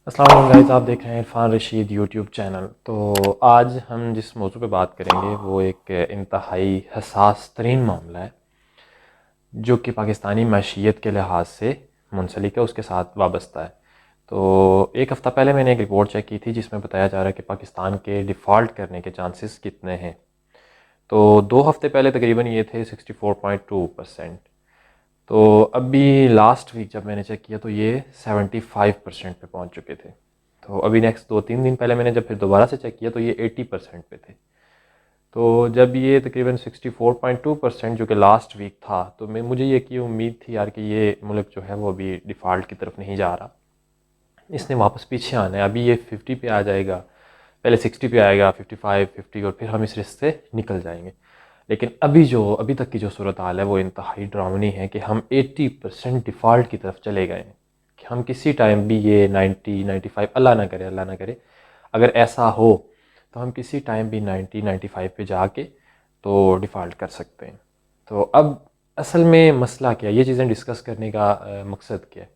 अस्सलाम वालेकुम गाइस, आप देख रहे हैं इरफान रशीद यूट्यूब चैनल। तो आज हम जिस मौजू पे बात करेंगे वो एक इंतहाई हसास तरीन मामला है जो कि पाकिस्तानी मईशत के लिहाज से मुंसलिक है, उसके साथ वाबस्ता है। तो एक हफ़्ता पहले मैंने एक रिपोर्ट चेक की थी जिसमें बताया जा रहा है कि पाकिस्तान के डिफ़ॉल्ट करने के चांसेस कितने हैं। तो 2 हफ़्ते पहले तकरीबन ये थे 64.2%। तो अभी लास्ट वीक जब मैंने चेक किया तो ये 75% पे पहुंच चुके थे। तो अभी नेक्स्ट 2-3 दिन पहले मैंने जब फिर दोबारा से चेक किया तो ये 80% पे थे। तो जब ये तकरीबन 64.2% जो कि लास्ट वीक था, तो मुझे ये की उम्मीद थी यार कि ये मुल्क जो है वो अभी डिफ़ॉल्ट की तरफ नहीं जा रहा, इसने वापस पीछे आना है। अभी ये 50 पे आ जाएगा, पहले 60 पे आएगा, 55, 50, और फिर हम इस रिस्क से निकल जाएंगे। लेकिन अभी तक की जो सूरत हाल है वो इंतहाई ड्रामनी है कि हम 80% डिफ़ॉल्ट की तरफ चले गए हैं, कि हम किसी टाइम भी ये 90-95, अल्लाह ना करे अगर ऐसा हो, तो हम किसी टाइम भी 90-95 पे जाके तो डिफ़ॉल्ट कर सकते हैं। तो अब असल में मसला क्या है, ये चीज़ें डिस्कस करने का मकसद क्या है?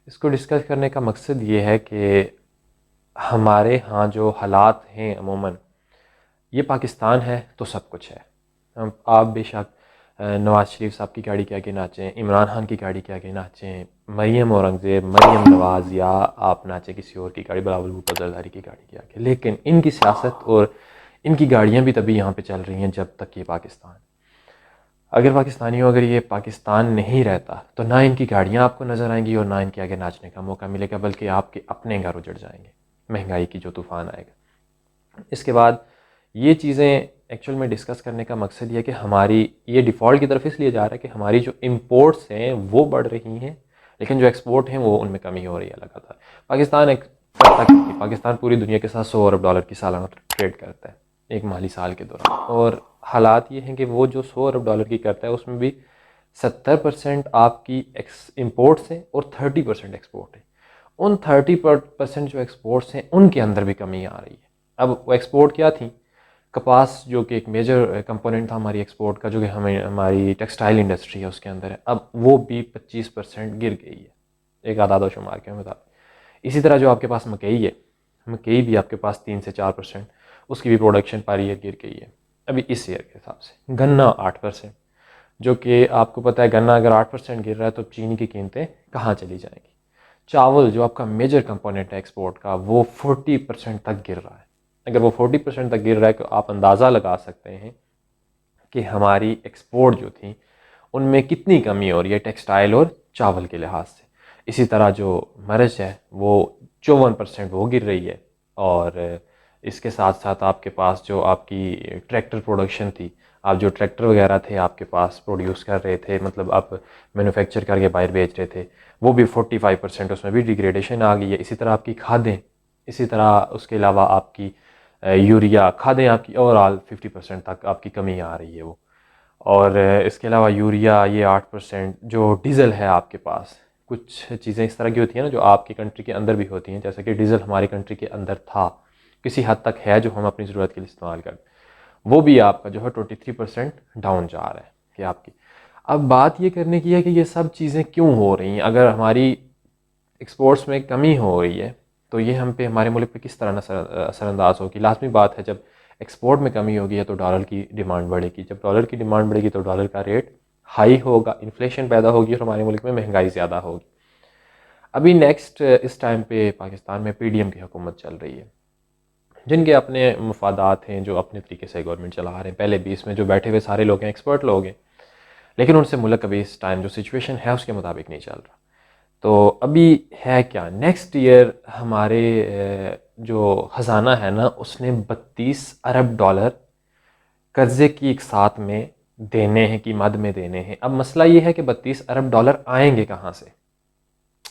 इसको डिस्कस करने का मकसद ये है कि हमारे यहाँ जो हालात हैं अमूमन, ये पाकिस्तान है तो सब कुछ है। हम आप बेशक नवाज़ शरीफ साहब की गाड़ी के आगे नाचें, इमरान खान की गाड़ी के आगे नाचें, मरियम औरंगज़ेब, मरियम नवाज़, या आप नाचें किसी और की गाड़ी, बिलावल भुट्टो ज़रदारी की गाड़ी के आगे, लेकिन इनकी सियासत और इनकी गाड़ियाँ भी तभी यहाँ पे चल रही हैं जब तक ये पाकिस्तान। अगर पाकिस्तानियों, अगर ये पाकिस्तान नहीं रहता तो ना इनकी गाड़ियाँ आपको नज़र आएंगी और ना इनके आगे नाचने का मौका मिलेगा, बल्कि आपके अपने घर उजड़ जाएंगे, महंगाई की जो तूफ़ान आएगा। इसके बाद ये चीज़ें एक्चुअल में डिस्कस करने का मकसद ये है कि हमारी ये डिफ़ॉल्ट की तरफ इसलिए जा रहा है कि हमारी जो इंपोर्ट्स हैं वो बढ़ रही हैं, लेकिन जो एक्सपोर्ट हैं वो उनमें कमी हो रही है लगातार। पाकिस्तान एक करता क्या है? पाकिस्तान पूरी दुनिया के साथ 100 अरब डॉलर की सालाना ट्रेड करता है एक माली साल के दौरान, और हालात ये हैं कि वो जो 100 अरब डॉलर की करता है उसमें भी 70% आपकी इम्पोर्ट्स हैं और 30% एक्सपोर्ट है। उन 30% जो एक्सपोर्ट्स हैं उनके अंदर भी कमी आ रही है। अब वो एक्सपोर्ट क्या थी? कपास, जो कि एक मेजर कंपोनेंट था हमारी एक्सपोर्ट का, जो कि हमें हमारी टेक्सटाइल इंडस्ट्री है उसके अंदर है, अब वो भी 25% गिर गई है एक आदाद व शुमार के मुताबिक। इसी तरह जो आपके पास मकई है, मकई भी आपके पास 3 से 4%, उसकी भी प्रोडक्शन पर ईयर गिर गई है अभी इस ईयर के हिसाब से। गन्ना 8%, जो कि आपको पता है गन्ना अगर 8% गिर रहा है तो चीनी की कीमतें कहाँ चली जाएंगी। चावल, जो आपका मेजर कंपोनेंट है एक्सपोर्ट का, वो 40% तक गिर रहा है। अगर वो 40% तक गिर रहा है तो आप अंदाज़ा लगा सकते हैं कि हमारी एक्सपोर्ट जो थी उनमें कितनी कमी हो रही है टेक्सटाइल और चावल के लिहाज से। इसी तरह जो मरच है वो 54% वो गिर रही है, और इसके साथ साथ आपके पास जो आपकी ट्रैक्टर प्रोडक्शन थी, आप जो ट्रैक्टर वगैरह थे आपके पास प्रोड्यूस कर रहे थे, मतलब आप मैन्युफैक्चर करके बाहर बेच रहे थे, वो भी 45%, उसमें भी डिग्रेडेशन आ गई है। इसी तरह आपकी खादें, इसी तरह उसके अलावा आपकी यूरिया खादें, आपकी ओवरऑल 50% तक आपकी कमी आ रही है वो। और इसके अलावा यूरिया ये 8%, जो डीज़ल है आपके पास, कुछ चीज़ें इस तरह की होती हैं ना जो आपकी कंट्री के अंदर भी होती हैं, जैसे कि डीज़ल हमारी कंट्री के अंदर था, किसी हद तक है, जो हम अपनी ज़रूरत के लिए इस्तेमाल करते, वो भी आपका जो है 23% डाउन जा रहा है कि आपकी। अब बात ये करने की है कि ये सब चीज़ें क्यों हो रही हैं? अगर हमारी एक्सपोर्ट्स में कमी हो रही है तो ये हम पे, हमारे मुल्क पे किस तरह असरअंदाज होगी? लाजमी बात है, जब एक्सपोर्ट में कमी होगी तो डॉलर की डिमांड बढ़ेगी, जब डॉलर की डिमांड बढ़ेगी तो डॉलर का रेट हाई होगा, इन्फ्लेशन पैदा होगी और हमारे मुल्क में महंगाई ज़्यादा होगी। अभी नेक्स्ट इस टाइम पे पाकिस्तान में पीडीएम की हुकूमत चल रही है, जिनके अपने मफादात हैं, जो अपने तरीके से गवर्नमेंट चला रहे हैं। पहले भी इसमें जो बैठे हुए सारे लोग हैं एक्सपर्ट लोग हैं, लेकिन उनसे मुल्क अभी इस टाइम जो सिचुएशन है उसके मुताबिक नहीं चल रहा। तो अभी है क्या, नेक्स्ट ईयर हमारे जो ख़जाना है ना उसने 32 अरब डॉलर कर्ज़े की एक साथ में देने हैं, की मद में देने हैं। अब मसला ये है कि 32 अरब डॉलर आएंगे कहाँ से?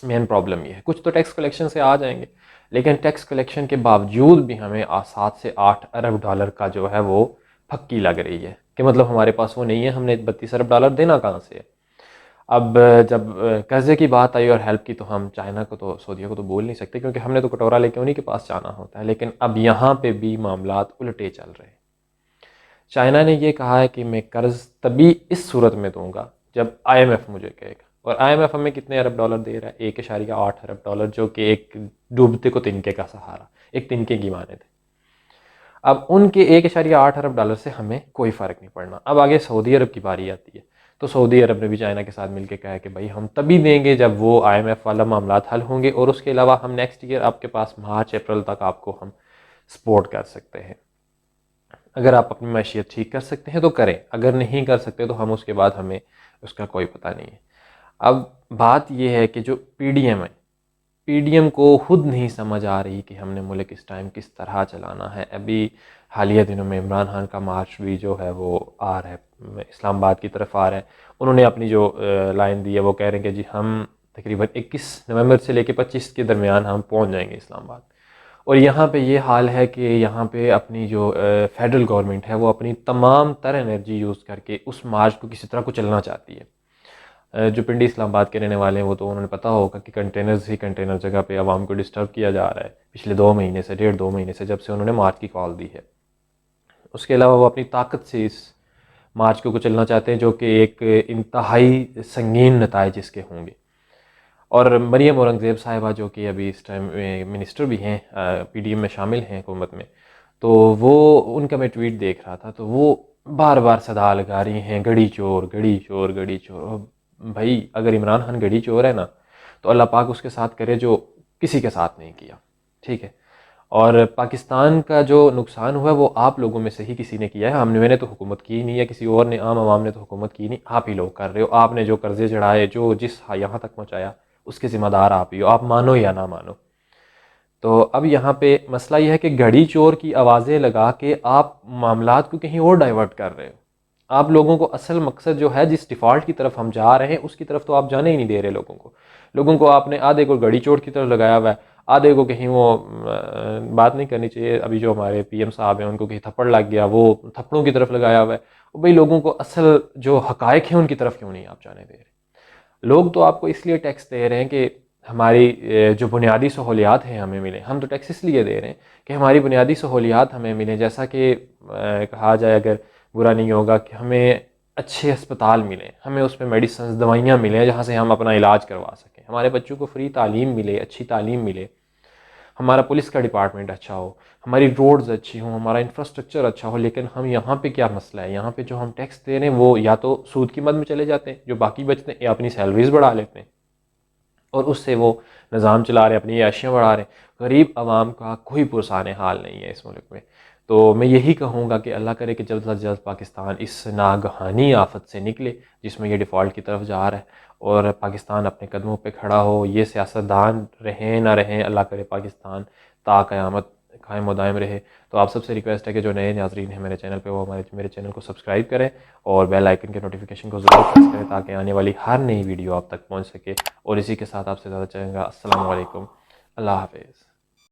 मेन प्रॉब्लम ये है। कुछ तो टैक्स कलेक्शन से आ जाएंगे, लेकिन टैक्स कलेक्शन के बावजूद भी हमें 7 से 8 अरब डॉलर का जो है वो फक्की लग रही है, कि मतलब हमारे पास वो नहीं है, हमने 32 अरब डॉलर देना कहाँ से है? अब जब कर्ज़े की बात आई और हेल्प की, तो हम चाइना को तो, सऊदीया को तो बोल नहीं सकते, क्योंकि हमने तो कटोरा लेके उन्हीं के पास जाना होता है। लेकिन अब यहाँ पे भी मामलात उल्टे चल रहे हैं। चाइना ने ये कहा है कि मैं कर्ज़ तभी इस सूरत में दूंगा जब आईएमएफ मुझे कहेगा, और IMF हमें कितने अरब डॉलर दे रहा है? 1.8 अरब डॉलर, जो कि एक डूबते को तिनके का सहारा, एक तिनके की माने थे। अब उनके 1.8 अरब डॉलर से हमें कोई फ़र्क नहीं पड़ना। अब आगे सऊदी अरब की बारी आती है, तो सऊदी अरब ने भी चाइना के साथ मिलकर कहा है कि भाई हम तभी देंगे जब वो IMF वाला मामला हल होंगे, और उसके अलावा हम नेक्स्ट ईयर आपके पास मार्च अप्रैल तक आपको हम सपोर्ट कर सकते हैं। अगर आप अपनी मैशियत ठीक कर सकते हैं तो करें, अगर नहीं कर सकते तो हम उसके बाद हमें उसका कोई पता नहीं है। अब बात यह है कि जो PDM है, PDM को खुद नहीं समझ आ रही कि हमने मुल्क इस टाइम किस तरह चलाना है। अभी हालिया दिनों में इमरान खान का मार्च भी जो है वो आ रहा है, इस्लामाबाद की तरफ आ रहा है। उन्होंने अपनी जो लाइन दी है वो कह रहे हैं कि जी हम तकरीबन 21 नवंबर से लेकर 25 के दरमियान हम पहुंच जाएंगे इस्लामाबाद। और यहाँ पे ये हाल है कि यहाँ पे अपनी जो फेडरल गवर्नमेंट है वो अपनी तमाम तर एनर्जी यूज़ करके उस मार्च को किसी तरह कुचलना चाहती है। जो पिंडी इस्लामाबाद के रहने वाले हैं वो तो उन्होंने पता होगा कि कंटेनर्स ही कंटेनर जगह पे आवाम को डिस्टर्ब किया जा रहा है पिछले 2 महीने से, 1.5-2 महीने से, जब से उन्होंने मार्च की कॉल दी है। उसके अलावा वो अपनी ताकत से इस मार्च को कुचलना चाहते हैं, जो कि एक इंतहाई संगीन नताइज इसके होंगे। और मरियम औरंगज़ेब साहिबा, जो कि अभी इस टाइम मिनिस्टर भी हैं, PDM में शामिल हैं हुकूमत में, तो वो उनका मैं ट्वीट देख रहा था, तो वो बार बार सदा लगा रही हैं गड़ी चोर, गड़ी चोर, गड़ी चोर। भाई अगर इमरान खान गड़ी चोर है ना, तो अल्लाह पाक उसके साथ करे जो किसी के साथ नहीं किया, ठीक है। और पाकिस्तान का जो नुकसान हुआ है वो आप लोगों में से ही किसी ने किया है। मैंने तो हुकूमत की नहीं है, किसी और ने, आम आवाम ने तो हुकूमत की नहीं, आप ही लोग कर रहे हो। आपने जो कर्जे चढ़ाए, जो जिस यहाँ तक पहुँचाया, उसके ज़िम्मेदार आप ही हो, आप मानो या ना मानो। तो अब यहाँ पे मसला यह है कि घड़ी चोर की आवाज़ें लगा के आप मामलात को कहीं और डाइवर्ट कर रहे हो। आप लोगों को असल मकसद जो है, जिस डिफ़ॉल्ट की तरफ हम जा रहे हैं, उसकी तरफ तो आप जाने ही नहीं दे रहे लोगों को। लोगों को आपने आधे को घड़ी चोर की तरफ लगाया हुआ है, आधे को कहीं वो बात नहीं करनी चाहिए, अभी जो हमारे PM साहब हैं उनको कहीं थप्पड़ लग गया, वो थप्पड़ों की तरफ लगाया हुआ है। भाई लोगों को असल जो हकायक हैं उनकी तरफ क्यों नहीं आप जाने दे रहे? लोग तो आपको इसलिए टैक्स दे रहे हैं कि हमारी जो बुनियादी सहूलियात हैं हमें मिले। हम तो टैक्स इसलिए दे रहे हैं कि हमारी बुनियादी सहूलियात हमें मिलें, जैसा कि कहा जाए, अगर बुरा नहीं होगा, कि हमें अच्छे अस्पताल मिलें, हमें उसमें मेडिसिन, दवाइयाँ मिलें जहाँ से हम अपना इलाज करवा सकें, हमारे बच्चों को फ्री तालीम मिले, अच्छी तालीम मिले, हमारा पुलिस का डिपार्टमेंट अच्छा हो, हमारी रोड्स अच्छी हों, हमारा इंफ्रास्ट्रक्चर अच्छा हो। लेकिन हम यहाँ पे क्या मसला है, यहाँ पे जो हम टैक्स दे रहे हैं वो या तो सूद की मद में चले जाते हैं, जो बाकी बचते हैं, या अपनी सैलरीज बढ़ा लेते हैं और उससे वो निज़ाम चला रहे हैं, अपनी याशियाँ बढ़ा रहे हैं। गरीब आवाम का कोई पुरसान हाल नहीं है इस मुल्क में। तो मैं यही कहूँगा कि अल्लाह करे कि जल्द से जल्द पाकिस्तान इस नागहानी आफत से निकले जिसमें ये डिफ़ॉल्ट की तरफ जा रहा है, और पाकिस्तान अपने कदमों पे खड़ा हो। ये सियासतदान रहें ना रहें, अल्लाह करे पाकिस्तान ता क़यामत कायम व दायम रहे। तो आप सबसे रिक्वेस्ट है कि जो नए नाज़रीन हैं मेरे चैनल पे, वो मेरे चैनल को सब्सक्राइब करें और बेल आइकन के नोटिफिकेशन को ज़रूर प्रेस करें, ताकि आने वाली हर नई वीडियो आप तक पहुँच सके। और इसी के साथ आपसे ज़्यादा चाहेंगे, अस्सलाम वालेकुम, अल्लाह हाफ़िज़।